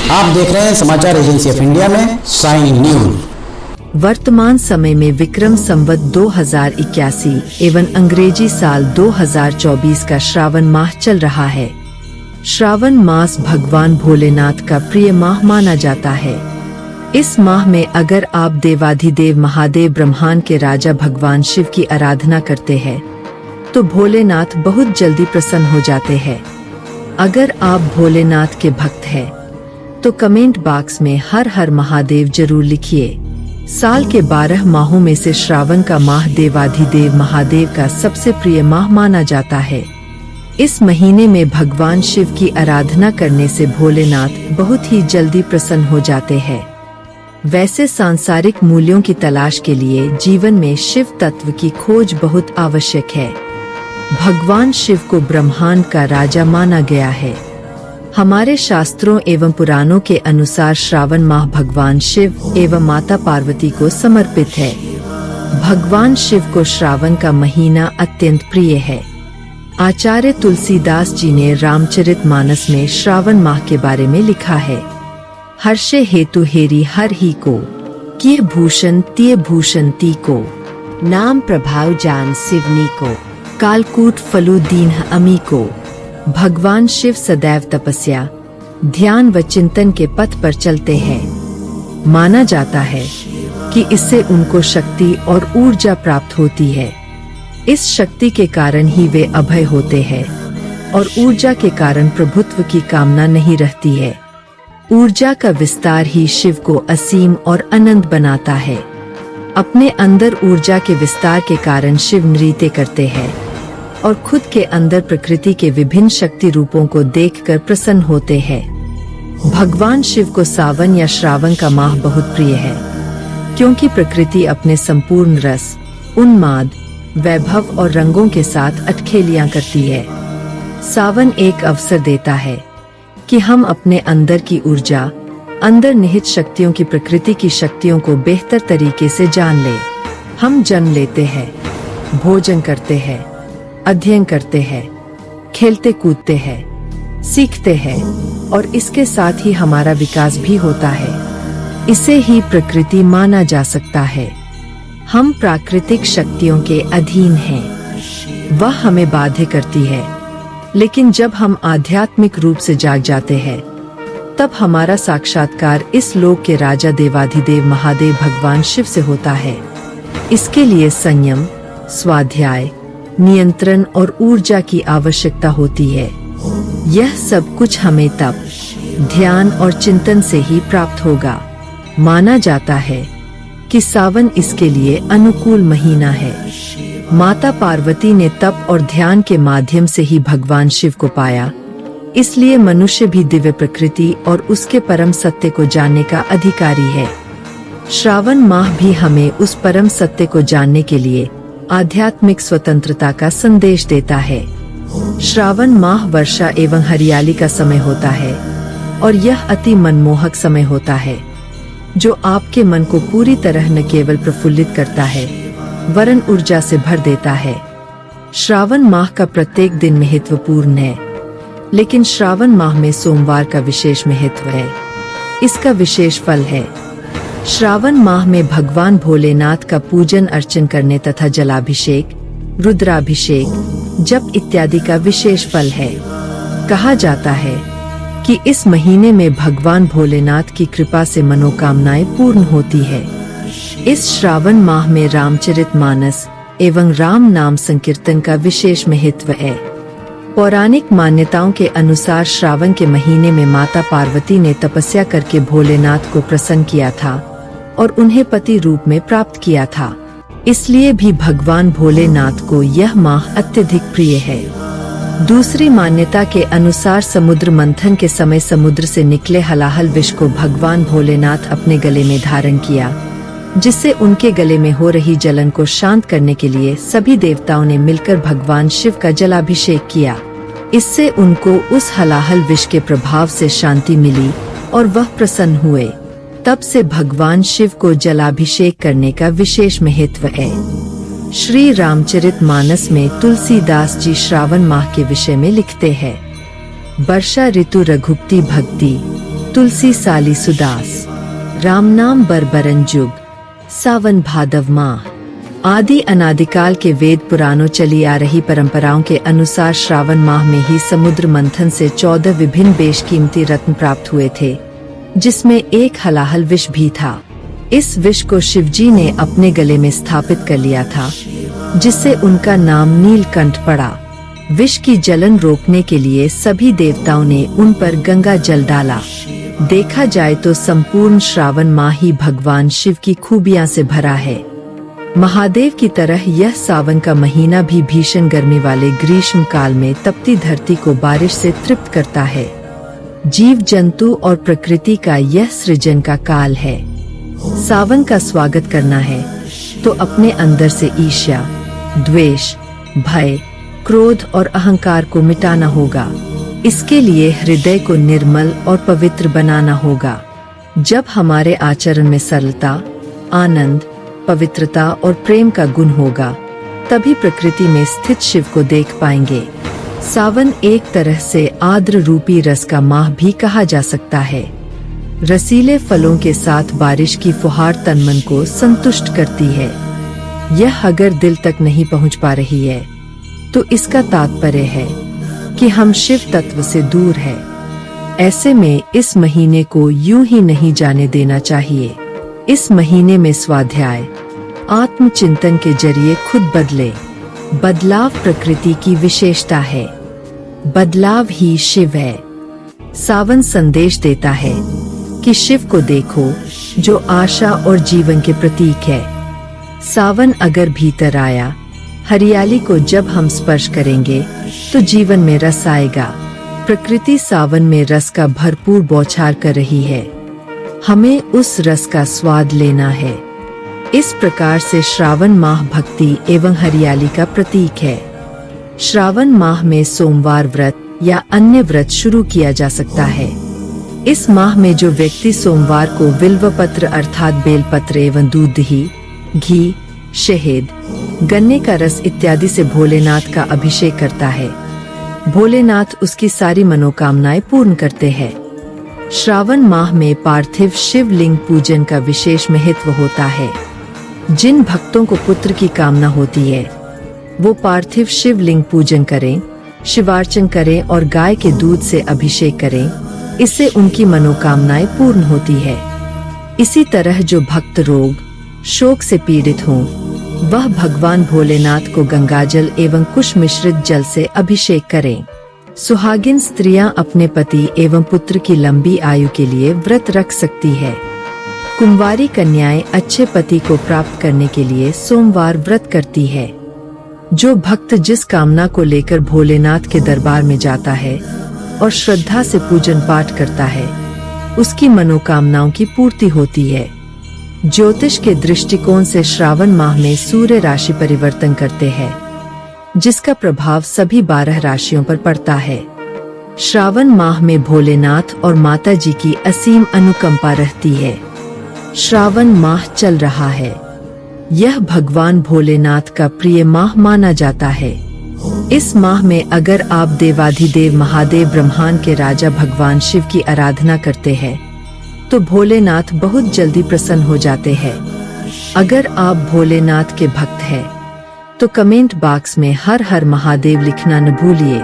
आप देख रहे हैं समाचार एजेंसी ऑफ इंडिया में साइन न्यूज। वर्तमान समय में विक्रम संवत 2081 एवं अंग्रेजी साल 2024 का श्रावण माह चल रहा है। श्रावण मास भगवान भोलेनाथ का प्रिय माह माना जाता है। इस माह में अगर आप देवाधिदेव महादेव ब्रह्मांड के राजा भगवान शिव की आराधना करते हैं तो भोलेनाथ बहुत जल्दी प्रसन्न हो जाते हैं। अगर आप भोलेनाथ के भक्त हैं तो कमेंट बॉक्स में हर हर महादेव जरूर लिखिए। साल के 12 माहों में से श्रावण का माह देवाधिदेव महादेव का सबसे प्रिय माह माना जाता है। इस महीने में भगवान शिव की आराधना करने से भोलेनाथ बहुत ही जल्दी प्रसन्न हो जाते हैं। वैसे सांसारिक मूल्यों की तलाश के लिए जीवन में शिव तत्व की खोज बहुत आवश्यक है। भगवान शिव को ब्रह्मांड का राजा माना गया है। हमारे शास्त्रों एवं पुराणों के अनुसार श्रावण माह भगवान शिव एवं माता पार्वती को समर्पित है। भगवान शिव को श्रावण का महीना अत्यंत प्रिय है। आचार्य तुलसीदास जी ने रामचरितमानस में श्रावण माह के बारे में लिखा है। हर्षे हेतु हेरी हर ही को, किए भूषण तिय भूषण ती को, नाम प्रभाव जान सिवनी को, कालकूट फलु दीन अमी को। भगवान शिव सदैव तपस्या, ध्यान व चिंतन के पथ पर चलते हैं। माना जाता है कि इससे उनको शक्ति और ऊर्जा प्राप्त होती है। इस शक्ति के कारण ही वे अभय होते हैं और ऊर्जा के कारण प्रभुत्व की कामना नहीं रहती है। ऊर्जा का विस्तार ही शिव को असीम और अनंत बनाता है। अपने अंदर ऊर्जा के विस्तार के कारण शिव नृत्य करते हैं और खुद के अंदर प्रकृति के विभिन्न शक्ति रूपों को देखकर प्रसन्न होते हैं। भगवान शिव को सावन या श्रावण का माह बहुत प्रिय है, क्योंकि प्रकृति अपने संपूर्ण रस, उन्माद, वैभव और रंगों के साथ अटखेलियां करती है। सावन एक अवसर देता है कि हम अपने अंदर की ऊर्जा, अंदर निहित शक्तियों की प्रकृति की शक्तियों को बेहतर तरीके से जान ले। हम जन्म लेते हैं, भोजन करते हैं, अध्ययन करते हैं, खेलते कूदते हैं, सीखते हैं और इसके साथ ही हमारा विकास भी होता है। इसे ही प्रकृति माना जा सकता है। हम प्राकृतिक शक्तियों के अधीन हैं, वह हमें बाध्य करती है। लेकिन जब हम आध्यात्मिक रूप से जाग जाते हैं तब हमारा साक्षात्कार इस लोक के राजा देवाधिदेव महादेव भगवान शिव से होता है। इसके लिए संयम, स्वाध्याय, नियंत्रण और ऊर्जा की आवश्यकता होती है। यह सब कुछ हमें तप, ध्यान और चिंतन से ही प्राप्त होगा। माना जाता है कि सावन इसके लिए अनुकूल महीना है। माता पार्वती ने तप और ध्यान के माध्यम से ही भगवान शिव को पाया, इसलिए मनुष्य भी दिव्य प्रकृति और उसके परम सत्य को जानने का अधिकारी है। श्रावण माह भी हमें उस परम सत्य को जानने के लिए आध्यात्मिक स्वतंत्रता का संदेश देता है। श्रावण माह वर्षा एवं हरियाली का समय होता है और यह अति मनमोहक समय होता है, जो आपके मन को पूरी तरह न केवल प्रफुल्लित करता है वरन ऊर्जा से भर देता है। श्रावण माह का प्रत्येक दिन महत्वपूर्ण है, लेकिन श्रावण माह में सोमवार का विशेष महत्व है। इसका विशेष फल है। श्रावण माह में भगवान भोलेनाथ का पूजन अर्चन करने तथा जलाभिषेक, रुद्राभिषेक, जप इत्यादि का विशेष फल है। कहा जाता है कि इस महीने में भगवान भोलेनाथ की कृपा से मनोकामनाएं पूर्ण होती है। इस श्रावण माह में रामचरितमानस एवं राम नाम संकीर्तन का विशेष महत्व है। पौराणिक मान्यताओं के अनुसार श्रावण के महीने में माता पार्वती ने तपस्या करके भोलेनाथ को प्रसन्न किया था और उन्हें पति रूप में प्राप्त किया था। इसलिए भी भगवान भोलेनाथ को यह माह अत्यधिक प्रिय है। दूसरी मान्यता के अनुसार समुद्र मंथन के समय समुद्र से निकले हलाहल विष को भगवान भोलेनाथ अपने गले में धारण किया, जिससे उनके गले में हो रही जलन को शांत करने के लिए सभी देवताओं ने मिलकर भगवान शिव का जलाभिषेक किया। इससे उनको उस हलाहल विष के प्रभाव से शांति मिली और वह प्रसन्न हुए। तब से भगवान शिव को जलाभिषेक करने का विशेष महत्व है। श्री रामचरितमानस में तुलसीदास जी श्रावण माह के विषय में लिखते हैं। वर्षा ऋतु रघुपति भक्ति, तुलसी साली सुदास, राम नाम बरबरन जुग, सावन भादव माह। आदि अनादिकाल के वेद पुराणों चली आ रही परंपराओं के अनुसार श्रावण माह में ही समुद्र मंथन से 14 विभिन्न बेशकीमती रत्न प्राप्त हुए थे, जिसमें एक हलाहल विष भी था। इस विष को शिवजी ने अपने गले में स्थापित कर लिया था, जिससे उनका नाम नीलकंठ पड़ा। विष की जलन रोकने के लिए सभी देवताओं ने उन पर गंगा जल डाला। देखा जाए तो संपूर्ण श्रावण माह ही भगवान शिव की खूबियां से भरा है। महादेव की तरह यह सावन का महीना भी भीषण गर्मी वाले ग्रीष्म काल में तपती धरती को बारिश से तृप्त करता है। जीव जंतु और प्रकृति का यह सृजन का काल है। सावन का स्वागत करना है तो अपने अंदर से ईर्ष्या, द्वेष, भय, क्रोध और अहंकार को मिटाना होगा। इसके लिए हृदय को निर्मल और पवित्र बनाना होगा। जब हमारे आचरण में सरलता, आनंद, पवित्रता और प्रेम का गुण होगा, तभी प्रकृति में स्थित शिव को देख पाएंगे। सावन एक तरह से आर्द्र रूपी रस का माह भी कहा जा सकता है। रसीले फलों के साथ बारिश की फुहार तन मन को संतुष्ट करती है। यह अगर दिल तक नहीं पहुंच पा रही है, तो इसका तात्पर्य है कि हम शिव तत्व से दूर है। ऐसे में इस महीने को यूं ही नहीं जाने देना चाहिए। इस महीने में स्वाध्याय, आत्मचिंतन के जरिए खुद बदले। बदलाव प्रकृति की विशेषता है। बदलाव ही शिव है। सावन संदेश देता है कि शिव को देखो, जो आशा और जीवन के प्रतीक है। सावन अगर भीतर आया, हरियाली को जब हम स्पर्श करेंगे तो जीवन में रस आएगा। प्रकृति सावन में रस का भरपूर बौछार कर रही है। हमें उस रस का स्वाद लेना है। इस प्रकार से श्रावण माह भक्ति एवं हरियाली का प्रतीक है। श्रावण माह में सोमवार व्रत या अन्य व्रत शुरू किया जा सकता है। इस माह में जो व्यक्ति सोमवार को बिल्व पत्र अर्थात बेलपत्र एवं दूध, दही, घी, शहद, गन्ने का रस इत्यादि से भोलेनाथ का अभिषेक करता है, भोलेनाथ उसकी सारी मनोकामनाएं पूर्ण करते हैं। श्रावण माह में पार्थिव शिवलिंग पूजन का विशेष महत्व होता है। जिन भक्तों को पुत्र की कामना होती है, वो पार्थिव शिवलिंग पूजन करें, शिवार्चन करें और गाय के दूध से अभिषेक करें। इससे उनकी मनोकामनाएं पूर्ण होती है। इसी तरह जो भक्त रोग, शोक से पीड़ित हों, वह भगवान भोलेनाथ को गंगाजल एवं कुश मिश्रित जल से अभिषेक करें। सुहागिन स्त्रियां अपने पति एवं पुत्र की लंबी आयु के लिए व्रत रख सकती है। कुंवारी कन्याएं अच्छे पति को प्राप्त करने के लिए सोमवार व्रत करती है। जो भक्त जिस कामना को लेकर भोलेनाथ के दरबार में जाता है और श्रद्धा से पूजन पाठ करता है, उसकी मनोकामनाओं की पूर्ति होती है। ज्योतिष के दृष्टिकोण से श्रावण माह में सूर्य राशि परिवर्तन करते हैं, जिसका प्रभाव सभी 12 राशियों पर पड़ता है। श्रावण माह में भोलेनाथ और माता जी की असीम अनुकंपा रहती है। श्रावण माह चल रहा है। यह भगवान भोलेनाथ का प्रिय माह माना जाता है। इस माह में अगर आप देवाधिदेव महादेव ब्रह्मांड के राजा भगवान शिव की आराधना करते हैं, तो भोलेनाथ बहुत जल्दी प्रसन्न हो जाते हैं। अगर आप भोलेनाथ के भक्त हैं, तो कमेंट बॉक्स में हर हर महादेव लिखना न भूलिए।